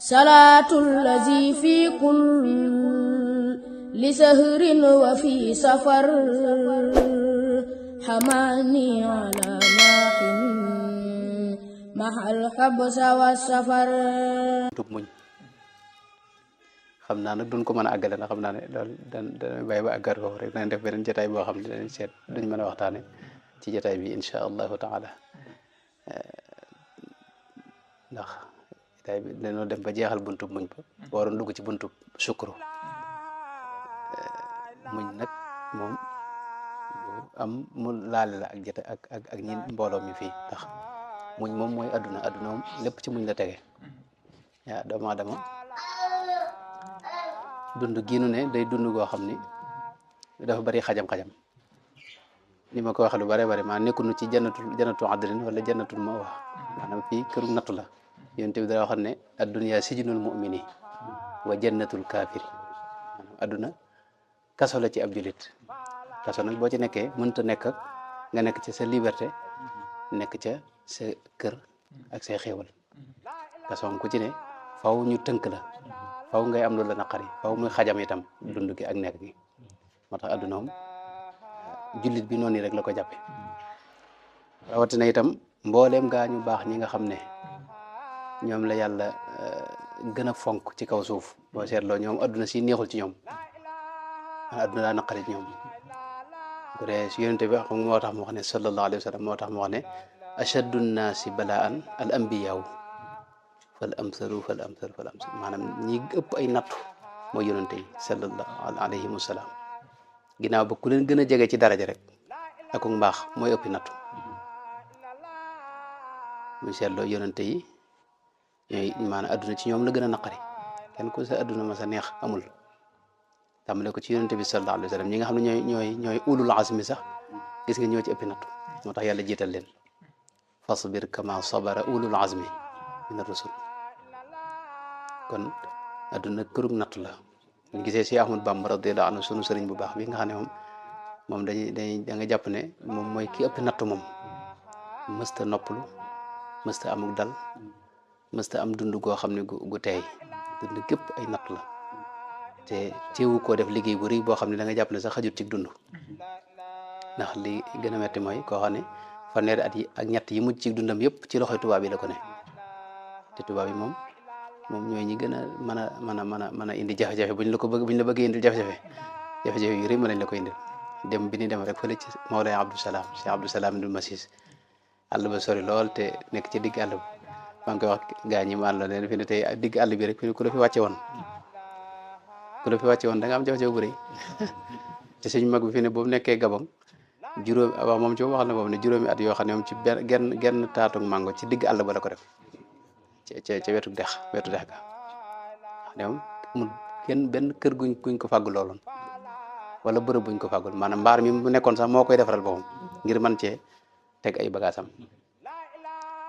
salaatul lazi fi kulli sahrin wa fi safar hamani ala maahin mahal habsa wa safar. muñ xam naa nag duñ ko mën a àggale na xam naa ne loolu dana bàyyi ba àggar ko rek danañ def beneen jotaay boo xam ne danañ seet duñ mën a waxtaane ci jotaay bi insha allahu taala ndax jotaay bi dañoo dem ba jeexal buntub muñ ba waroon dugg ci buntub sukru muñ nag moom lu am mu laale la ak jotaay ak ñi mbooloo mi fii ndax muñ moom mooy adduna moom lépp ci muñ la tege yaa doomu aadama dund giinu ne day dund goo xam ni dafa bari xajam-xajam ni ma ko waxee lu bare bari maa nekkunu ci jannatu adlin wala jannatul mawa maanaam fii këru nattu la yonent bi dara waxoon ne addunya sijnul mu'mini wa jannatul kaafiri maanaam adduna kaso la ci ab julit kaso nag boo ci nekkee mënta nekk ak nga nekk ci sa liberté nekk ca sa kër ak say xéewal kaso ku ci ne faw ñu tënk la faw ngay am lu la naqari faw muy xajam itam dund gi ak nekk gi moo tax adduna moom jullit bi noonu rek la ko jàppe rawatina itam mbooleem gaa ñu baax ñi nga xam ne ñoom la yàlla gën a fonk ci kaw suuf boo seetloo ñoom adduna si neexul ci ñoom adduna daa naqari ci ñoom bu dee si yonente bi xam nga moo tax mu wax ne sallallahu alayhi wa sallam moo tax mu wax ne ashaddu nnaasi balaan al ambiyaaw fal amsalu maanaam ñi ëpp ay nattu mooy yonente yi sallallahu alayhi wa sallam ginnaaw ba ku leen gën a jege ci daraja rek ak mbaax mooy ëppi nattu mu seetloo yonente yi ñooy maanaam adduna ci ñoom la gën a naqari kenn ku sa adduna ma sa neex amul tàmbale ko ci yonente bi sallallahu alayhi wa sallam ñi nga xam ne ñooy ulul azmi sax gis nga ñoo ci ëppi nattu moo tax yàlla jiital leen fasbir kama sabara ulul azmi min ar-rusul kon adduna kërug nattu la ñu gisee si Ahmad Bamba radiyallahu anhu sunu sëriñ bu baax bi nga xam ne moom dañuy da nga jàpp ne moom mooy ki ëpp nattu moom mësta noppalu mësta amuk dal mësta am dund goo xam ne gu teey dund gépp ay nattu la te teewu koo def liggéey bu rëy boo xam ne da nga jàpp ne sax xajut ci dund ndax li gën a metti mooy koo xam ne fanweeri at yi ak ñett yi mujj ci dundam yëpp ci loxoy tubaab yi la ko ne te tubaab yi moom ñooy ñi gën a mën a indi jafe-jafe buñ la bëggee indil jafe-jafe yu rëy mën nañ la ko indil dem bi ni dem rek fële ci Mawlay Abdou Salam Cheikh Abdou Salam Ndul Masis àll ba sori lool te nekk ci digg àll ba maa ngi koy wax gaa ñi ma àll leen fi ne tey digg àll bi rek fi ne ku la fi wàcce woon da nga am jafe-jafe bu rëy te suñ mag bi fi ne boobu nekkee Gabon waaw moom ci wax na boobu ne juróomi at yoo xam ne moom ci genn taatu mango ci digg àll ba la ko def ca wetu dex ga xam ne moom amul benn kër guñ ko fàggu looloon wala bërëb buñ ko fàggul maanaam mbaar mi mu nekkoon sax moo koy defaral boppam ngir man cee teg ay bagaasam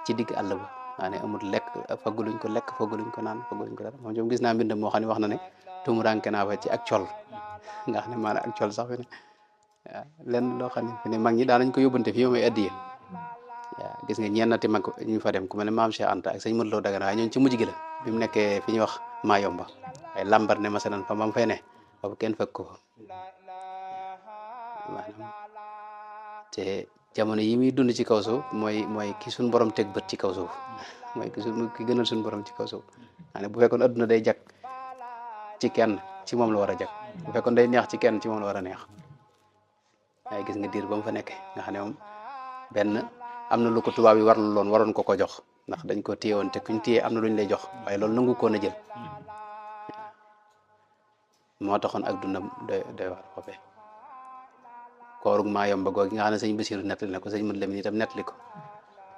ci digg àll ba maa ne amul lekk fagguluñ ko lekk fagguluñ ko naan fagguluñ ko dara moom ñoom gis naa mbindam moo xam ne wax na ne tumuranke naa fa ci ak col nga xam ne maanaam ak col sax fi ne waaw lenn loo xam ne fi ne mag ñi daanañ ko yóbbante fi yow may addiye waaw gis nga ñennati mag ñu fa dem ku mel ne maam Cheikh Anta ak sëñ Modou Lo Dagana waaye ñooñu ci mujj gi la bi mu nekkee fi ñuy wax Mayomba ay lambar ne masalan fa mam fay ne boobu kenn fekk ko fa maanaam te jamono yi muy dund ci kaw suuf mooy ki suñ borom teg bët ci kaw suuf mooy ki gënal suñ borom ci kaw suuf maanaam bu fekkoon adduna day jag ci kenn ci moom la war a jag bu fekkoon day neex ci kenn ci moom la war a neex waaye gis nga diir ba mu fa nekkee nga xam ne moom benn am na lu ko tubaab yi waroon ko jox ndax dañ ko téye woon te kuñ téye am na lu ñu lay jox waaye loolu nangu koon a jël moo taxoon ak dundam doy war foofee koorug Mayomba googu nga xam ne sëñ Basiru nettali na ko sëñ Mën Lamin itam nettali ko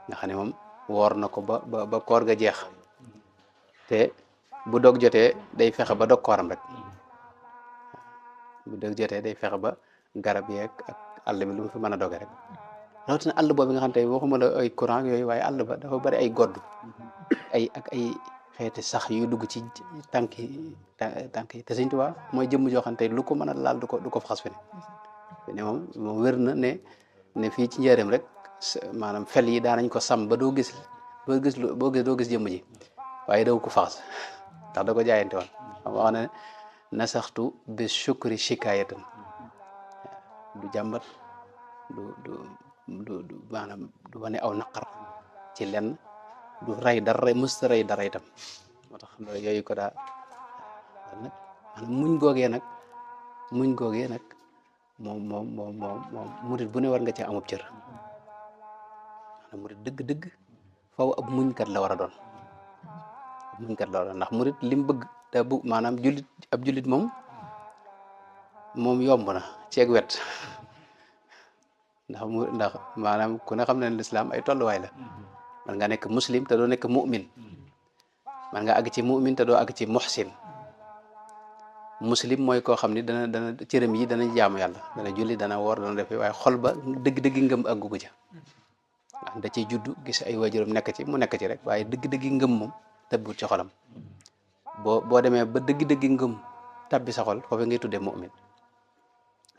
nga xam ne moom woor na ko ba koor ga jeex te bu dog jotee day fexe ba dog kooram rek bu dog jotee day fexe ba garab yeeg ak àll bi lu mu fi mën a doge rek rawatina àll boobu nga xam te waxuma la ay courant yooyu waaye àll ba dafa bari ay godd ay xeeti sax yu dugg ci tànk yi te Sëñ Tuubaa mooy jëmm joo xam te lu ko mën a laal du ko faxas fi ne moom wér na ne fii ci njëriñ rek maanaam fel yi daanañ ko sàmm ba doo gis jëmm ji waaye daw ko faxas ndax da ko jaayante woon wax ne nasaxtu bi shukri shikayatan du jàmbat du maanaam du wane aw naqar ci lenn du rey dara musta rey dara itam moo tax loolu yooyu ko daa nag maanaam muñ googee nag moom murit bu ne war nga ci amub cër maanaam murit dëgg-dëgg faw ab muñkat la war a doon ab muñkat la war a doon ndax murit li mu bëgg daa bëgg maanaam ab jullit moom yomb na ceeg wet ndax maanaam ku ne xam ne lislaam ay tolluwaay la man nga nekk muslim te doo nekk mu'min man nga àgg ci mu'min te doo àgg ci muhsin muslim mooy koo xam ni dana cërëm yi dana jaamu yàlla dana julli dana woor dana def waaye xol ba dëgg-dëgg ngëm àggu ca ndax da ciy juddu gis ay waajuram nekk ci mu nekk ci rek waaye dëgg-dëgg ngëm moom tëbbut ci xolam boo demee ba dëgg-dëgg ngëm tabbi sa xol foofu ngay tuddee mu'min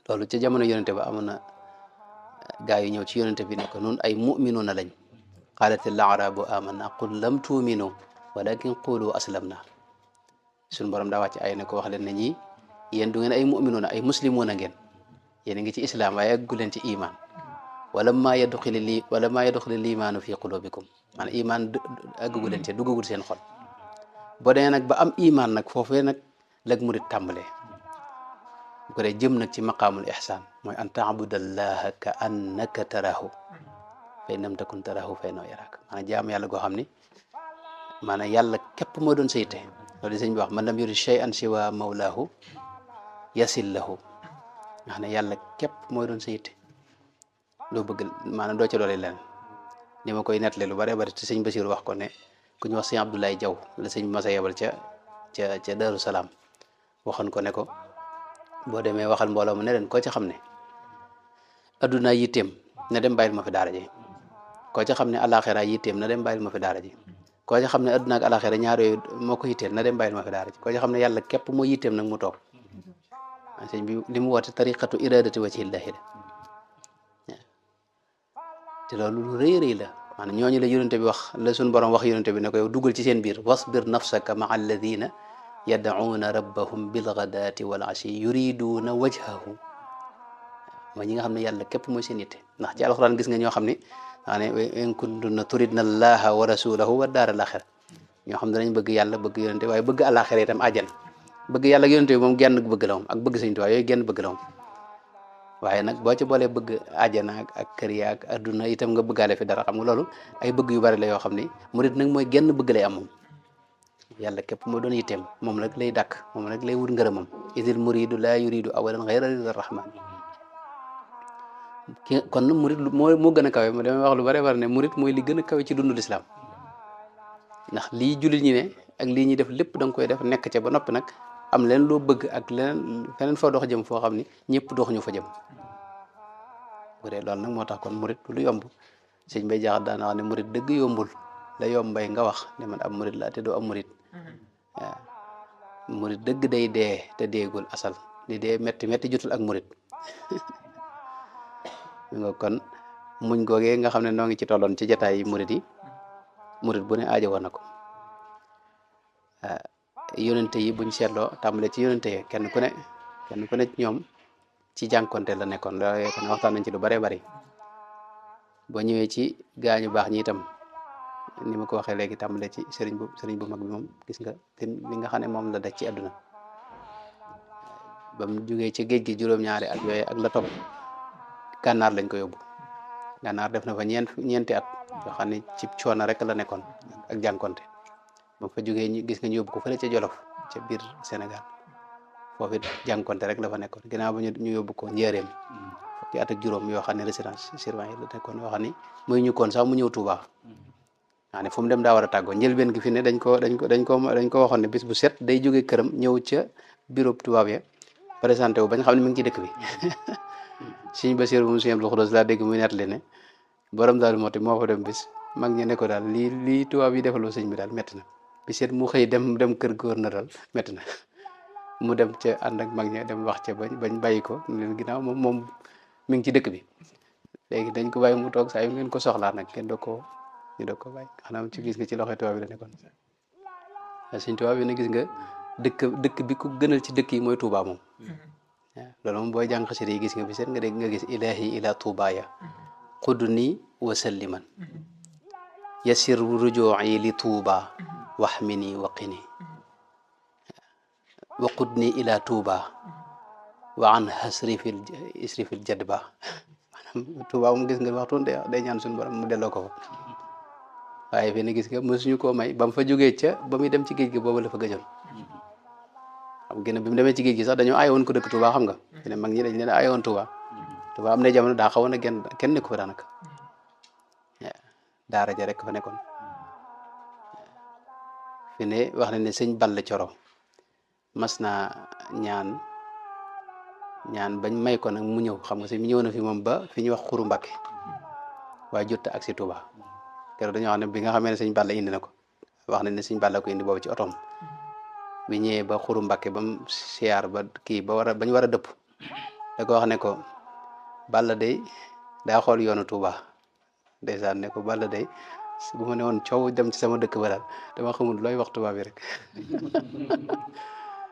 loolu ca jamono yonente ba amoon na gaa yu ñëw ci yonente bi ne ko nun ay mu'minuuna lañ qaalatil a'raabu amanna qul lam tu'minu walakin qulu aslamna suñu borom daa wàcc ay ne ko wax leen ne ñii yéen du ngeen ay mu'minuuna ay muslimuuna ngeen yéen a ngi ci islam waaye aggu leen ci iman wala maa yadxulil imaanu fi qulubikum maanaam iman aggu leen ci duggagul seen xol boo demee nag ba am iman nag foofee nag lag murit tàmbalee bu ko dee jëm nag ci maqaamul ihsaan mooy an taabudallaha ka annaka tarahu fa in lam takun tarahu fa innahu yaraak maanaam jaam yàlla goo xam ni maanaam yàlla képp moo doon sayte loolu di sëñ bi wax man lam yurid shay'an siwa mawlaahu yasil lahu nga xam ne yàlla képp mooy doon sayte loo bëgg maanaam doo ca doole leneen ni ma koy nettali lu bare bari te sëñ Basiir wax ko ne ku ñu wax sëñ Abdoulaye Diaw la sëñ masa yebal ca Daaru Salaam waxoon ko ne ko boo demee waxal mbooloo mu ne leen koo ca xam ne adduna yitteem na dem bàyyil ma fi daara ji koo ca xam ne alaxira yitteem na dem bàyyil ma fi daara ji koo ca xam ne adduna ak alaxira ñaar yooyu moo ko yitteel na dem bàyyil ma fi daara ji koo ca xam ne yàlla képp moo yitteem nag mu toog sëñ bi li mu woote tariqatu iradati wajhillahi la te loolu lu rëy rëy la maanaam ñooñu la yonente bi wax la suñu borom wax yonente bi ne ko yow dugal ci seen biir wasbir nafsaka maa alladina yad'uuna rabbahum bilghadaati wal ashi yuriduuna wajhahu mooy ñi nga xam ne yàlla képp mooy seen yitte ndax ci alxuraan gis nga ñoo xam ne maa ne in kuntunna turidna allaha wa rasulahu wa daara alaxira ñoo xam ne dañ bëgg yàlla bëgg yonente waaye bëgg alaxira itam àjjana bëgg yàlla ak yonente bi moom genn bëgg la moom ak bëgg Sëñ Tuubaa yooyu genn bëgg la moom waaye nag boo ci boolee bëgg àjjana ak kër ya ak adduna itam nga bëggaale fi dara xam nga loolu ay bëgg yu bari la yoo xam ni murid nag mooy genn bëgg lay am moom yàlla képp moo doon yitteem moom rek lay dàkk moom rek lay wut ngërëmam idil muridu laa yuridu awalan ghayra rida rahman kon murid moo gën a kawe ma damay wax lu bare bare ne murid mooy li gën a kawe ci dundu lislaam ndax lii jullit ñi ne ak lii ñuy def lépp da nga koy def nekk ca ba noppi nag am leen loo bëgg ak leneen feneen foo dox jëm foo xam ni ñëpp dox ñu fa jëm bu dee loolu nag moo tax kon murid lu yomb sëñ Bay Jaxate daana wax ne murid dëgg yombul la yombay nga wax ne man ab murid laa te doo am murid waaw murid dëgg day dee te deegul asal di dee metti jotul ak murid nga kon muñ googee nga xam ne noo ngi ci tolloon ci jataay yi murid bu ne aajo woon na ko yonente yi buñ seetloo tàmbale ci yonente yi kenn ku ne ci ñoom ci jànkonte la nekkoon loolu kon waxtaan nañ ci lu bare bari boo ñëwee ci gaañu baax ñi itam ni ma ko waxee léegi tàmbale ci sëriñ bu mag bi moom gis nga li nga xam ne moom la daj ci àdduna ba mu jógee ci géej gi juróom-ñaari at yooyu ak la topp gànnaar lañ ko yóbbu gànnaar def na fa ñeenti at yoo xam ne ci coono rek la nekkoon ak jànkonte ba fa jógee gis nga ñu yóbbu ko fële ca Jolof ca biir Sénégal foofu it jànkonte rek la fa nekkoon ginnaaw ba ñu yóbbu ko Njaaréem fukki at ak juróom yoo xam ne résidence surveillée la nekkoon yoo xam ne muy ñu koon sax mu ñëw Touba waa ne fu mu dem daa war a tàggoo njëlbeen gi fi ne dañ ko waxoon ne bis bu set day jóge këram ñëw ca bureau tubaab ya présenté wu bañ xam ne mi ngi ci dëkk bi Sëñ Basiru mu Sëñ Abdul Xudoos laa dégg muy nettali ne borom daal moo fa dem bis mag ñi ne ko daal lii tubaab yi defaloo sëñ bi daal métti na bi seet mu xëy dem kër gouverneur daal métti na mu dem ca ànd ak mag ña dem wax ca bañ bàyyi ko leen ginnaaw moom mi ngi ci dëkk bi léegi dañ ko bàyyi mu toog saa yu ngeen ko soxlaa nag kenn doo ko bàyyi xanaa ci gis nga ci loxo tubaab bi la nekkoon Sëñ Tuubaa bi ne gis nga dëkk bi ku gënal ci dëkk yi mooy Touba moom waaw loolu moom booy jàng xasida yi gis nga bi seet nga dégg nga gis ilahi ila Touba ya qudni wa salliman yasir ruju'i li Touba waxmini waqini wa qudni ila Touba wa an isrifil jadba maanaam Touba moom gis nga waxtu day ñaan suñu borom mu delloo ko fa waaye fii ne gis nga mësuñu koo may ba mu fa jógee ca ba muy dem ci géej gi boobu la fa gëjoon xam ngeen bi mu demee ci géej gi sax dañoo aayoon ko dëkk Touba xam nga fi ne mag ñi dañ leen aayoon Touba am na jamono daa xawoon a kenn nekku fa daanaka daara ja rek fa nekkoon fi ne wax nañ ne sëñ Balla Coro mas naa ñaan bañ may ko nag mu ñëw xam nga sëñ bi ñëw na fi moom ba fi ñuy wax Xuru Mbàkke waaye jot ak si Touba keroog dañoo xam ne bi nga xamee ne sëñ Balla indi na ko wax nañ ne sëñ Balla ko indi boobu ci otoom bi ñëwee ba Xuru Mbàkke ba mu siyaar ba kii bañ war a dëpp da ko wax ne ko Balla day daa xool yoonu Touba ndeysaan ne ko Balla day bu ma ne woon coow dem ci sama dëkk ba daal dama xamul looy wax Touba bi rek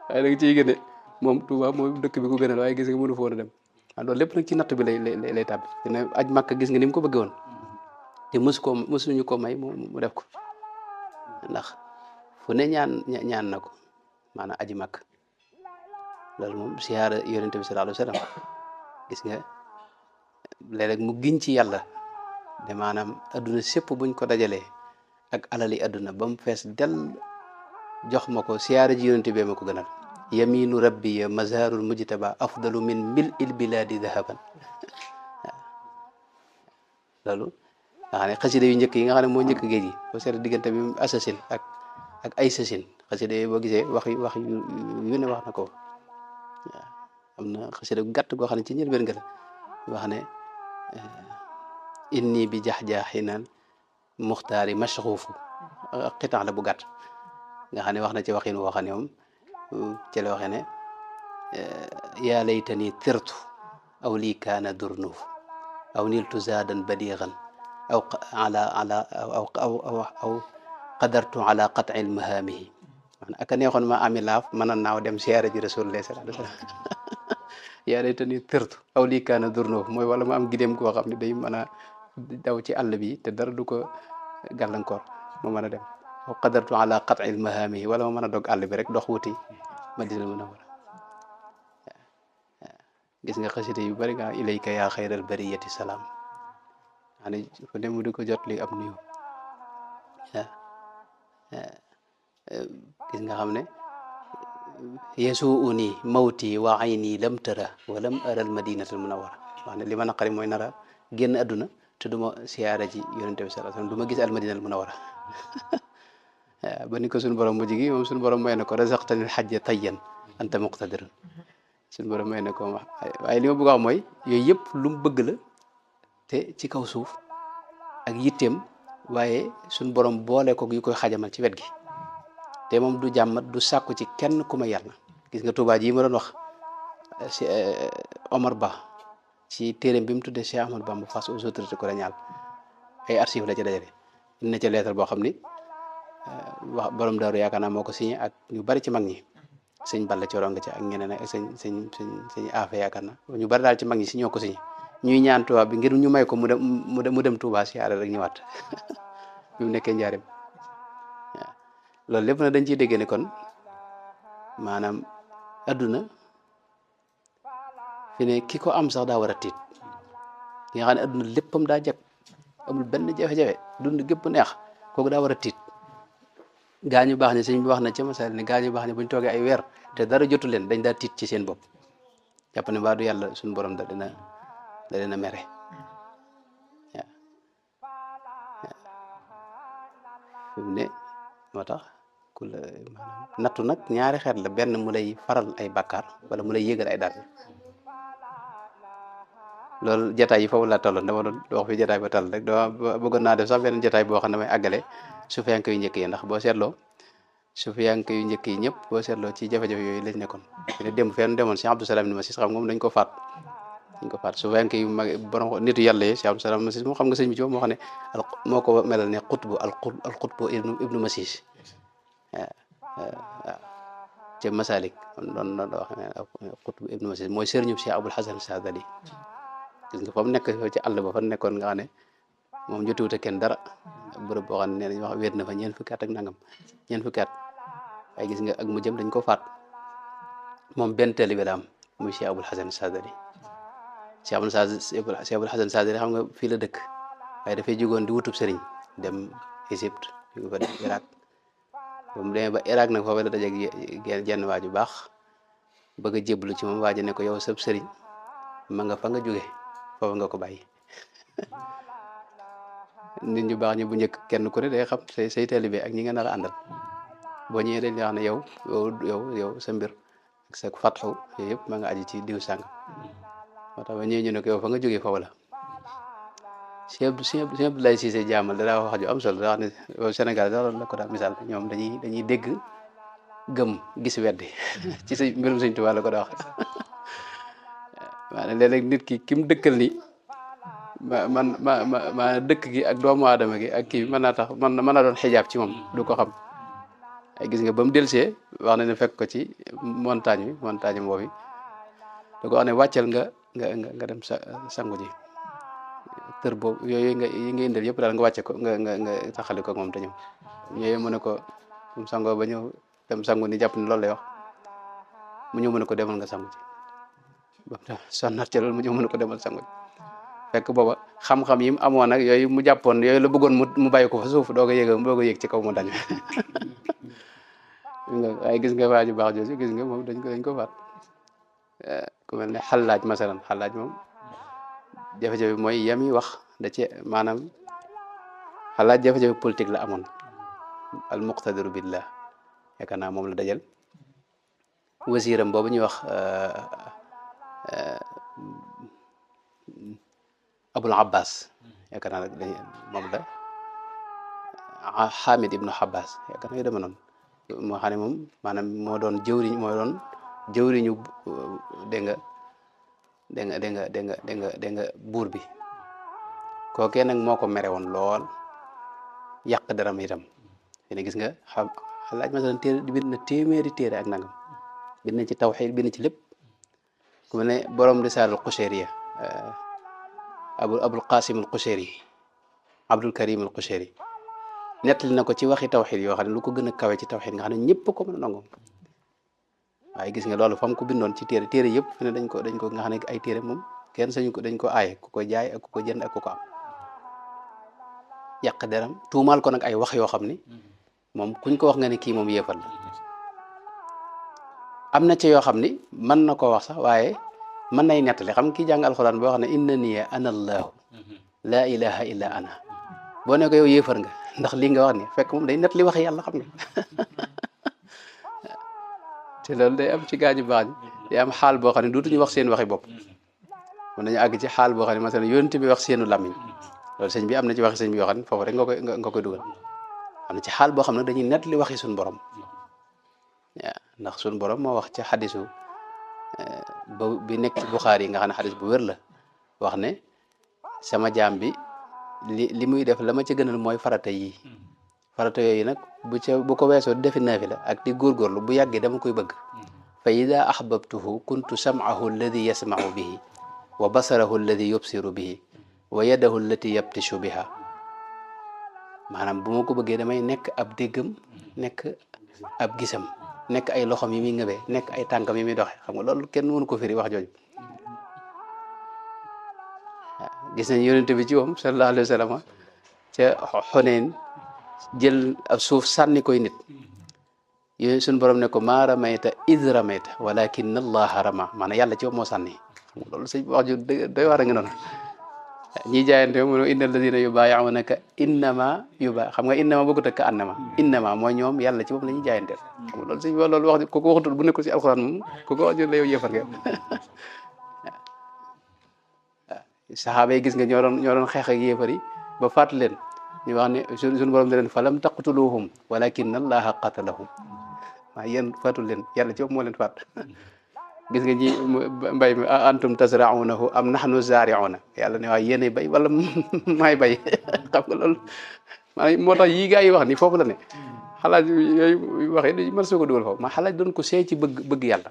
waaye da nga ciy gën moom Touba mooy dëkk bi ko gënal waaye gis nga mënu fa woon a dem loolu lépp nag ci natt bi lay tàbbi dina aj Makka gis nga ni mu ko bëggee woon te mësuñu ko may mu def ko ndax fu ne ñaan na ko maanaam aji Makka loolu moom siyaara yonente bi sallallahu alayhi wa sallam gis nga léeg-léeg mu giñ ci yàlla de maanaam adduna sépp buñ ko dajalee ak alali adduna ba mu fees del jox ma ko siyaara ji yonente bee ma ko gënal yaminu rabbi ya mazharul mujtaba afdalu min mil il biladi dahaban loolu nga xam ne xasida yu njëkk yi nga xam ne moo njëkk géej gi boo seet diggante bi assasine ak ay sasine xasida yi boo gisee wax yu ne wax na ko waaw am na xasida gu gàtt goo xam ne ci njëlbéen nga la wax ne inni bi jax-jaaxinal muxtaari mashxuufu xitaan la bu gàtt nga xam ne wax na ci waxin woo xam ne moom ci la waxee ne yaa laytani tirtu aw lii kaana durnuuf aw niltu zaadan badiixan aw qadartu ala qat'i mahaamihi maanaam aka neexoon ma ami laaf mën a naaw dem siyaare ji rasulullah sallallahu alayhi wa sallam yaa laytani tirtu aw lii kaana durnuuf mooy wala ma am gideem koo xam ne day mën a daw ci àll bi te dara du ko gàllankoor ma mën a dem aw qadartu ala qat'i mahaamihi wala ma mën a dog àll bi rek dox wuti Madina Munawwara gis nga xasida yu bari nga ilayka yaa xayral bariyati salaam xane fu ne mu di ko jot li am nuyu gis nga xam ne yasuuni mawti wa ayni lam tara wa lam aral madinatal munawwara wax ne li ma naqari mooy nara génn àdduna te du ma siyaara ji yonente bi sallallahu alayhi wasallam du ma gis al madinatal munawwara ba ni ko suñu borom mujj gi moom suñu borom may na ko razaqtanil hajja tayyan anta muqtadirun suñu borom may na ko wax waaye li ma bëgg a wax mooy yooyu yëpp lu mu bëgg la te ci kaw suuf ak yitteem waaye suñu borom boole ko yu koy xajamal ci wet gi te moom du jàmmat du sàkku ci kenn ku ma yàlla gis nga Tuubaa ji ma doon wax si Omar Ba ci téeréem bi mu tuddee Cheikh Ahmadou Bamba face aux autorités coloniales ay archives la ca dajale indi na ca lettre boo xam ni wax borom daaru yaakaar naa moo ko signé ak ñu bari ci mag ñi sëñ Balla Coro nga ci ak ñeneen ak sëñ Afe yaakaar naa ñu bari daal ci mag ñi si ñoo ko signé ñuy ñaan Tuubaa bi ngir ñu may ko mu dem Tuubaa siyaare rek ñëwaat bi mu nekkee njaarim waaw loolu lépp na dañ ciy déggee ne kon maanaam adduna fi ne ki ko am sax daa war a tiit ki nga xam ne adduna léppam daa jag amul benn jafe-jafe dund gépp neex kooku daa war a tiit gaañu baax ne sëñ bi wax na ca masal ne gaañu baax ne bu ñu toogee ay weer te dara jotu leen dañ daa tiit ci seen bopp jàpp ne mbaa du yàlla suñu borom da dina mere waaw fi mu ne moo tax ku la maanaam nattu nag ñaari xeet la benn mu lay faral ay bàkkaar wala mu lay yëgal ay daal loolu jataay yi foofu laa tolloon dama doon wax fi jataay ba toll rek dama bëggoon naa def sax benn jataay boo xam ne may àggale sufiyanke yu njëkk yi ndax boo seetloo sufiyanke yu njëkk yi ñëpp boo seetloo ci jafe-jafe yooyu lañ nekkoon ne démb fenn demoon Cheikh Abdou Salam ni Masis xam nga moom dañ ko faat sufiyanke yu mag borom nitu yàlla yi Cheikh Abdou Salam Masis moom xam nga sëñ bi ci moo xam ne moo ko melal ne xutbu al xutbu ibnu Masis waaw ca Masalik doon wax ne Qutb ibnu Masih mooy sëriñu Cheikh Abul Hasan Sadali gis nga fa mu nekk ci àll ba fa nekkoon nga xam ne moom jotuwut ak kenn dara bërëb boo xam ne nee nañ wax wéet na fa ñeent fukki at ak nangam ñeent fukki at waaye gis nga ak mu jëm dañ ko faat moom benn taalibe la am muy Cheikh Abul Hasan Sadali Cheikh Abul Hasan Sadali xam nga fii la dëkk waaye dafay jógoon di wutub sëriñ dem Égypte jóge fa dem Irak ba mu demee ba Irak nag foofu la dajeeg jenn waa ju baax bëgg a jébbalu ci moom waa ji ne ko yow sab sëriñ ma nga fa nga jóge foofu nga ko bàyyi nit ñu baax ñi bu njëkk kenn ku ne day xam say taalibe ak ñi nga nar a àndal boo ñëwee dañ la wax ne yow sa mbir ak sa fatxu yooyu yëpp ma nga aji ci diw sàng moo tax ba ñëwee ñu ne ko yow fa nga jógee foofu la Sëñ Abdoulaye Cissé jaamal danaa wax ju am solo daa wax ne Sénégal da la ko daal misaal ñoom dañuy dégg gëm gis weddi ci sa mbirum Sëñ Tuubaa la ko daa wax maanaam léeg-léeg nit ki mu dëkkal ni ma dëkk gi ak doomu aadama gi ak kii mën naa tax mën na doon xijaab ci moom du ko xam ay gis nga ba mu delsee wax na ne fekk ko ci montagne boobu da ko wax ne wàccal nga dem sangu ji tër boobu yooyu yi nga indil yëpp daal nga wàcce ko nga taxali ko moom te ñëw ñëwee mu ne ko mu sangoo ba ñëw dem sangu ni jàpp ne loolu lay wax mu ñëw mu ne ko demal nga sangu ci ba mu sonnaat ci loolu mu ñëw mu ne ko demal sangu ci fekk booba xam-xam yi mu amoon ak yooyu mu jàppoon yooyu la bëggoon mu bàyyi ko fa suuf doog a yëg ci kaw mu dañ waaye gis nga waa ju baax jooju gis nga moom dañ ko faat ku mel ne xalaaj masalan xalaaj moom jafe-jafe mooy yami wax da ci maanaam xalaat jafe-jafe politique la amoon al muqtadiru billah yaakaar naa moom la dajal wasiiram boobu ñuy wax Abul Abbas yaakaar naa moom la Hamid ibnu Abbas yaakaar naa yu dema noonu moo xam ne moom maanaam moo doon jëwriñu dégg nga buur bi kookee nag moo ko mere woon lool yàq daram itam ne gis nga xalaaj masalan téere bind na téeméeri téere ak nangam bind na ci tawxiid bind na ci lépp ku mel ne borom risaalul Qushayriya abul qasim al Qushayri abdul karim al Qushayri nettali na ko ci waxi tawxiid yoo xam ne lu ko gën a kawe ci tawxiid nga xam ne ñëpp ko mën a nangu waaye gis nga loolu fam ko bindoon ci téere yëpp fi ne dañ ko nga xam ne ay téere moom kenn sañu ko dañ ko aaye ku ko jaay ak ku ko jënd ak ku ko am yàq deram tuumaal ko nag ay wax yoo xam ne moom kuñ ko wax nga ne kii moom yéefal la am na ci yoo xam ni mën na koo wax sax waaye mën nay nettali xam kii jàng alxuraan boo xam ne innani ana allahu laa ilaha illa ana boo ne ko yow yéefar nga ndax lii nga wax ni fekk moom day nettali wax yàlla xam nga te loolu day am ci gaañu baax ñi day am xaal boo xam ne dootuñu wax seen waxi bopp mën nañu àgg ci xaal boo xam ne masalan yonent bi wax seenu làmmiñ loolu sëñ bi am na ci waxi sëñ bi yoo xam ne foofu rek nga koy dugal am na ci xaal boo xam ne dañuy nettali waxi suñu borom waaw ndax suñu borom moo wax ci xadisu bi nekk ci Buxaari yi nga xam ne xadis bu wér la wax ne sama jaam bi li muy def la ma ca gënal mooy farata yi farata yooyu nag bu ko weesoo defi naafila ak di góorgóorlu bu yàggee dama koy bëgg fa ida ahbabtuhu kuntu sam'ahu alladi yasma'u bihi wa basarahu alladi yubsiru bihi wa yadahu allati yabtishu biha maanaam bu ma ko bëggee damay nekk ab déggam nekk ab gisam nekk ay loxom yi muy ngëbee nekk ay tànkam yi muy doxe xam nga loolu kenn mënu ko firi wax jooju gis nañ yonente bi ci moom sallallahu alayhi wa sallam ca Xunayn jël ab suuf sànni koy nit yooyu suñu borom ne ko maa ramayta id ramayta walakin allaha rama maanaam yàlla ci moom moo sànni xam nga loolu sëñ wax ju doy war a nga noonu ñiy jaayante mu ne inna alladina yubayi'unaka innama xam nga innama bëggut ak annama innama mooy ñoom yàlla ci moom la ñuy jaayanteel xam nga loolu sëñ wax loolu wax ku ko waxatul bu nekkul si alxuraan moom ku ko wax la yow yëfar nga saxaaba yi gis nga ñoo doon xeex ak yéefar yi ba faat leen ñu wax ne suñu borom ne leen falam taqtuluhum walakin allaha qatalahum waaye yéen faatul leen yàlla ci moo leen faat gis nga ñi mbay mi antum tasra'unahu am nahnu zari'una yàlla ne waaye yéenay bay wala maay bay xam nga loolu maanaam moo tax yii gaa yi wax ni foofu la ne xalaaj yooyu waxee di mën soo ko dugal foofu ma xalaaj doon ko seey ci bëgg yàlla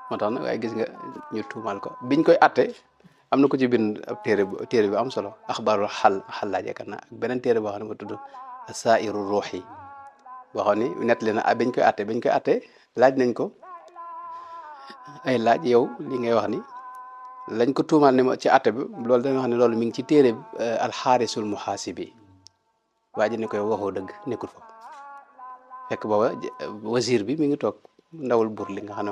moo tax nag waaye gis nga ñu tuumaal ko biñ koy atte am na ko ci bind ab téere bi am solo axbaarul xalaaj yaakaar naa ak beneen téere boo xam ne ma tudd sairu ruux yi boo xam ni nett li na biñ koy atte laaj nañ ko ay laaj yow li ngay wax ni lañ ko tuumaal ne ma ci atte bi loolu dañoo xam ne loolu mi ngi ci téere alxaarisul muhaasibi waa ji ne koy waxoo dëgg nekkul fa fekk booba wasiir bi mi ngi toog ndawul buur li nga xam ne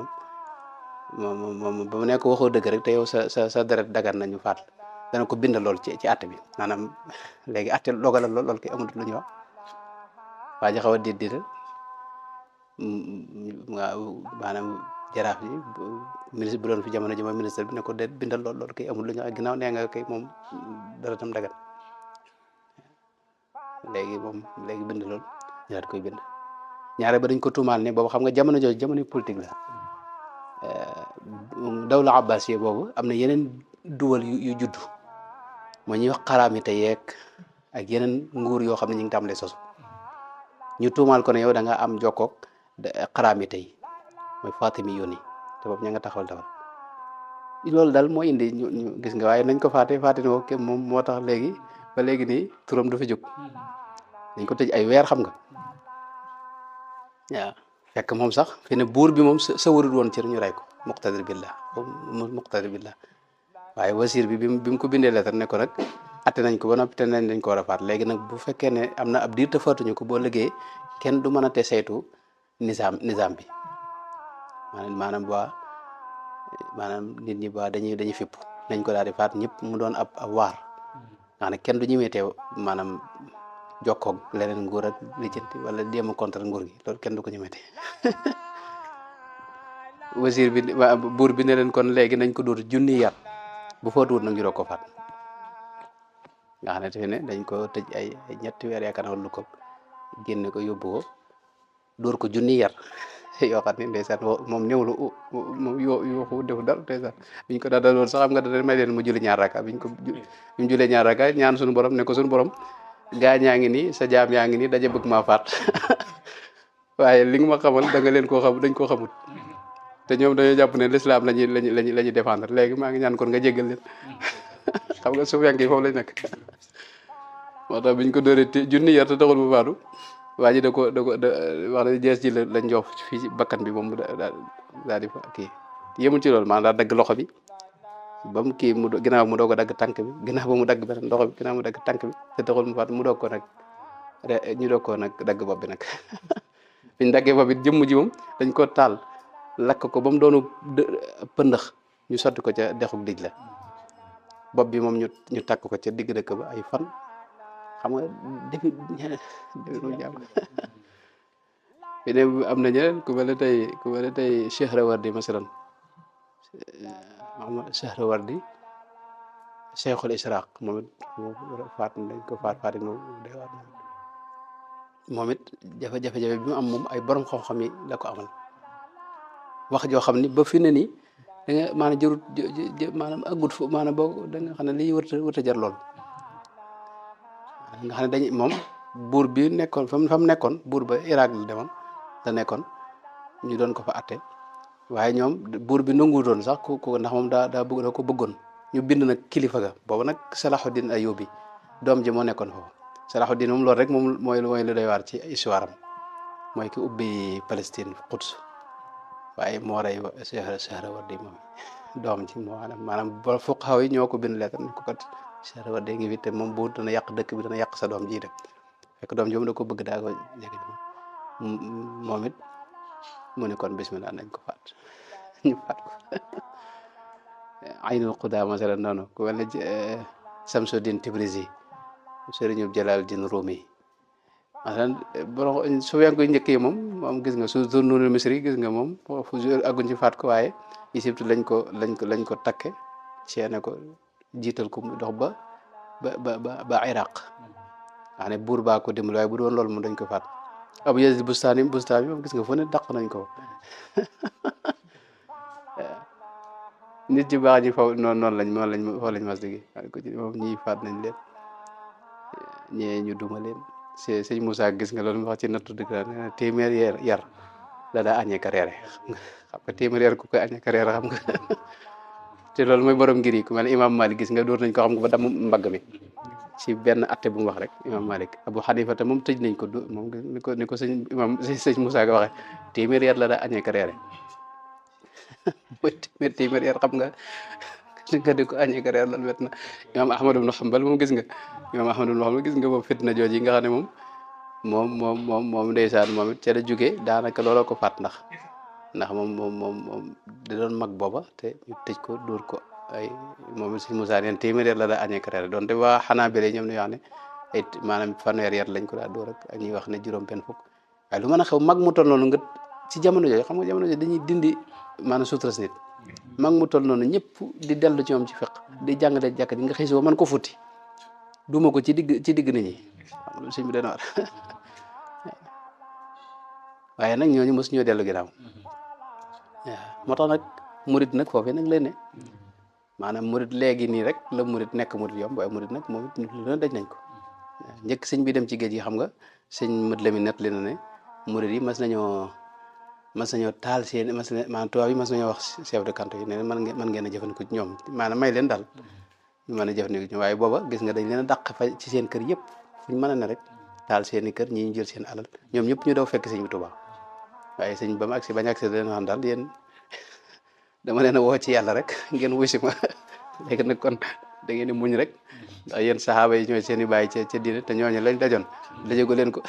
moom ba mu nekk waxoo dëgg rek te yow sa deret dagan nañu faat dana ko bindal lool ci atte bi maanaam léegi atte dogalal lool kay amul lu ñu wax waa ji xaw a diir maanaam jaraaf ji ministre bu doon fi jamono ji mooy ministre bi ne ko de bindal lool kay amul lu ñu wax ginnaaw nee nga kay moom dara tam dagan léegi bind lool ñu daal koy bind ñaare ba dañ ko tuumaal ne boobu xam nga jamono jooju jamono politique la dawla abbasiye boobu am na yeneen duwal yu juddu moo ñuy wax xaraamite yeeg ak yeneen nguur yoo xam ne ñu ngi tàmbalee sosu ñu tuumaal ko ne yow da nga am jokkoog xaraamite yi mooy Fatimi yoon yi te boobu ña nga taxawal loolu daal moo indi ñu gis nga waaye nañ ko faate ne ko moom moo tax léegi ba léegi nii turam du fi jóg dañ ko tëj ay weer xam nga waaw fekk moom sax fi ne buur bi moom sa warul woon ci ñu rey ko muqtadir billah waaye wasiir bi mu ko bindee lettre ne ko nag atte nañ ko ba noppi te nañ ko war a faat léegi nag bu fekkee ne am na ab diir te faatuñu ko boo liggéey kenn du mën a te saytu nizaam bi maanaam nit ñi ba dañuy fipp nañ ko daal di faat ñëpp mu doon ab waar nga ne kenn du ñemee teew maanaam jokkoog leneen nguur ak lijjanti wala jéem a contre nguur gi loolu kenn du ko ñemee wasiir bi buur bi ne leen kon léegi nañ ko dóor junni yar bu faatuwut nag ñu doog ko faat nga xam ne te ne dañ ko tëj ay ñetti weer yaakaar naa lu ko génne ko yóbbu ko dóor ko junni yar yoo xam ne ndeysaan moom néewlu moom yoo defu dara ndeysaan biñ ko daal loolu sax xam nga da may leen mu julli ñaar raka biñ julee ñaar raka ñaan suñu borom ne ko suñu borom gaa ñaa ngi nii sa jaam yaa ngi nii daje bëgg maa faat waaye li nga ma xamal da nga leen koo xam dañ koo xamut te ñoom dañoo jàpp ne l'islam lañuy défendre léegi maa ngi ñaan kon nga jéggal leen xam nga suuf yank yi foofu lañ nekk moo tax biñ ko dóoree junni yar te taxul mu faatu waa ji wax na jees ji lañ jox fii ci bakkan bi moom daal di fa kii yemul ci loolu maanaam daal dagg loxo bi ba mu kii ginnaaw mu doog a dagg tànk bi ginnaaw ba mu dagg beneen loxo bi ginnaaw mu dagg tànk bi te taxul mu faatu mu doog ko nag ñu doog ko nag dagg bopp bi nag biñ daggee bopp bi jëmm ji moom dañ ko taal lakk ko ba mu doonu pëndëx ñu sotti ko ca dexuk dij la bopp bi moom ñu takk ko ca digg dëkk ba ay fan xam nga defi lu jàmm fi ne am na ñeneen ku mel ne tey Cheikh Rawardi masalan Sahrawardi Cheikhul Israaq moom it faat dañ ko faat moom it jafe-jafe bi mu am moom ay borom xam-xam yi la ko amal wax joo xam ni ba fi ne nii da nga maanaam jarut maanaam aggut fu maanaam boo da nga xam ne lii wërta jar lool nga xam ne dañuy moom buur bi nekkoon fa mu nekkoon buur ba Irak la demoon la nekkoon ñu doon ko fa atte waaye ñoom buur bi nanguwutoon sax ku ndax moom daa ko bëggoon ñu bind nag kilifa ga boobu nag Salahuddin Ayyubi doom ji moo nekkoon foofu Salahuddin moom loolu rek moom mooy lu doy waar ci histoire am mooy ki ubbi Palestine Quds waaye moo rey Sahrawardi moom doom ji moo maanaam ba fuqahaa yi ñoo ko bind lettre ko kat Sahrawardi ngi fi te moom bu dana yàq dëkk bi dana yàq sa doom ji dem fekk doom ji moom da ko bëgg daa ko jege moom it mu ne kon bismillah nañ ko faat ñu faat ko Aynul Qudaa masalan noonu ku mel ne Samsuddin Tibrizi sëriñu Jalaaluddin Rumi masalan borom su wen koy njëkk yi moom gis nga su Zunnunul Misri gis nga moom fu agguñ ci faat ko waaye Égypte lañ ko takke ceene ko jiital ko mu dox ba Iraq xam ne buur baa ko dimbali waaye bu doon loolu moom dañ ko faat Abu Yazid Bustami moom gis nga fu ne dàq nañ ko nit ci baax ñi foofu noonu lañ mas digi ko ci moom ñii faat nañ leen ñee ñu duma leen sëñ Moussa gis nga loolu mu wax ci nattu dëgg la nee na téeméer yar la daa añee ka reere xam nga téeméer yar ku koy añee ka reere xam nga te loolu mooy borom ngir yi ku mel ne imam Malik gis nga dóor nañ ko xam nga ba damm mbagg mi ci benn atte bu mu wax rek imam Malik Abu Hanifa te moom tëj nañ ko moom ni ko sëñ Moussa ga waxee téeméer yar la daa añee ka reere mooy téeméer yar xam nga di ko añee ka reer loolu wet na imam Ahmad ibn Hanbal moom gis nga imam Ahmad ibn Hanbal gis nga moom fitna jooju yi nga xam ne moom ndeysaan moom it ca la jógee daanaka looloo ko faat ndax moom da doon mag booba te ñu tëj ko dóor ko ay moom it sëñ Moussa neen téeméer yar la daa añee ka reer donte waa xanaa bele ñoom ñu wax ne ay maanaam fanweer yar lañ ko daa dóor ak ñuy wax ne juróom benn fukk waaye lu mën a xew mag mu toll noonu nga ci jamono jooju xam nga jamono jooju dañuy dindi maanaam sutras nit mag mu toll noonu ñëpp di dellu ci moom ci fiq di jàngale jàkk ji nga xëy suba mën ko futti duma ko ci digg nit ñi xam nga sëñ bi dana war waaye nag ñooñu mos ñoo dellu ginnaaw waaw moo tax nag murit nag foofu nag lay ne maanaam murit léegi nii rek la murit nekk murit yomb waaye murit nag moom it lu daj nañ ko njëkk sëñ bi dem ci géej gi xam nga sëñ mët la mi net li na ne murit yi mas nañoo taal seen maanaam tubaab yi mas nañoo wax chef de canton yi ne mën ngeen a jëfandikoo ci ñoom maanaam may leen daal ñu mën a jëfandikoo ci ñoom waaye booba gis nga dañ leen a dàq fa ci seen kër yëpp fu ñu mën a ne rek taal seen i kër ñi ñu jël seen alal ñoom ñëpp ñu daw fekk sëñ bi Tuubaa waaye sëñ ba mu agsi bañ agsi da leen wax daal yéen dama leen a woo ci yàlla rek ngeen wuy si ma léegi nag kon da ngeen di muñ rek ndax yéen saxaaba yi ñooy seen i bàyyi ca diine te ñooñu lañ dajoon dajagu leen ko